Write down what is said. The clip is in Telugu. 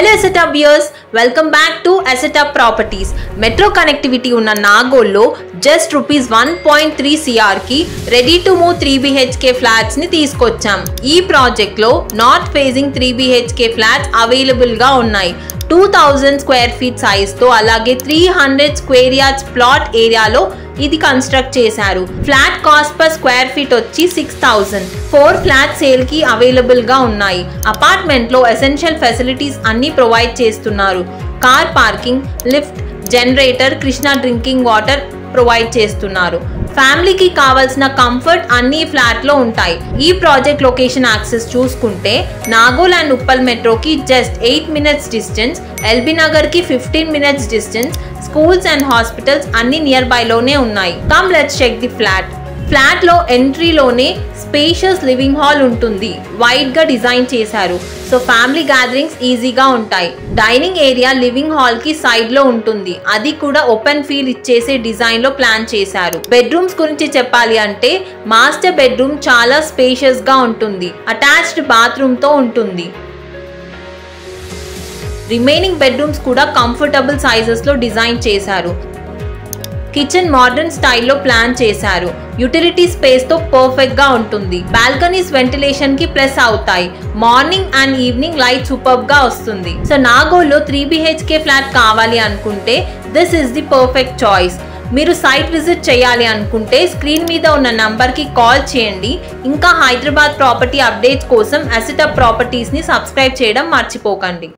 Hello Assetup viewers, welcome back to Assetup Properties. Metro connectivity ఉన్న నాగోల్లో just rupees 1.3 crore కి ready to move 3 BHK flats ని తీసుకొచ్చాం. ఈ ప్రాజెక్ట్ లో north facing 3 BHK flats available గా ఉన్నాయి. 2000 స్క్వేర్ ఫీట్ సైజ్ తో అలాగే 300 స్క్వేర్ యార్డ్స్ ప్లాట్ ఏరియాలో ఇది కన్స్ట్రక్ట్ చేశారు. Flat cost per square feet వచ్చి 6000. 4 ఫ్లాట్ సేల్ కి అవైలబుల్ గా ఉన్నాయి. అపార్ట్మెంట్ లో ఎసెన్షియల్ ఫెసిలిటీస్ అన్ని ప్రొవైడ్ చేస్తున్నారు. Car parking, lift, generator, Krishna drinking water provide చేస్తున్నారు. ఫ్యామిలీకి కావాల్సిన కంఫర్ట్ అన్ని ఫ్లాట్ లో ఉంటాయి. ఈ ప్రాజెక్ట్ లొకేషన్ యాక్సెస్ చూసుకుంటే నాగోల్ అండ్ ఉప్పల్ మెట్రోకి just 8 minutes distance, LB Nagar కి 15 minutes distance, schools and hospitals అన్ని నియర్ బై లోనే ఉన్నాయి. Come let's check the flat. Flat లో ఎంట్రీలోనే స్పేషియస్ లివింగ్ హాల్ ఉంటుంది. వైడ్ గా డిజైన్ చేశారు. సో ఫ్యామిలీ గ్యాదరింగ్స్ ఈజీగా ఉంటాయి. డైనింగ్ ఏరియా లివింగ్ హాల్ కి సైడ్ లో ఉంటుంది. అది కూడా ఓపెన్ ఫీల్ ఇచ్చేసే డిజైన్ లో ప్లాన్ చేశారు. బెడ్రూమ్స్ గురించి చెప్పాలి అంటే మాస్టర్ బెడ్రూమ్ చాలా స్పేషియస్ గా ఉంటుంది. అటాచ్డ్ బాత్రూమ్ తో ఉంటుంది. రిమైనింగ్ బెడ్రూమ్స్ కూడా కంఫర్టబుల్ సైజెస్ లో డిజైన్ చేశారు. కిచెన్ మోడర్న్ స్టైల్లో ప్లాన్ చేశారు. యూటిలిటీ స్పేస్ తో పర్ఫెక్ట్ గా ఉంటుంది. బాల్కనీస్ వెంటిలేషన్ కి ప్లస్ అవుతాయి. Morning and evening light super గా వస్తుంది. సో నాగోల్లో 3 BHK ఫ్లాట్ కావాలి అనుకుంటే this is the perfect choice. మీరు సైట్ విజిట్ చేయాలి అనుకుంటే స్క్రీన్ మీద ఉన్న నంబర్ కి కాల్ చేయండి. ఇంకా హైదరాబాద్ ప్రాపర్టీ అప్డేట్స్ కోసం అసెటప్ ప్రాపర్టీస్ ని సబ్స్క్రైబ్ చేయడం మర్చిపోకండి.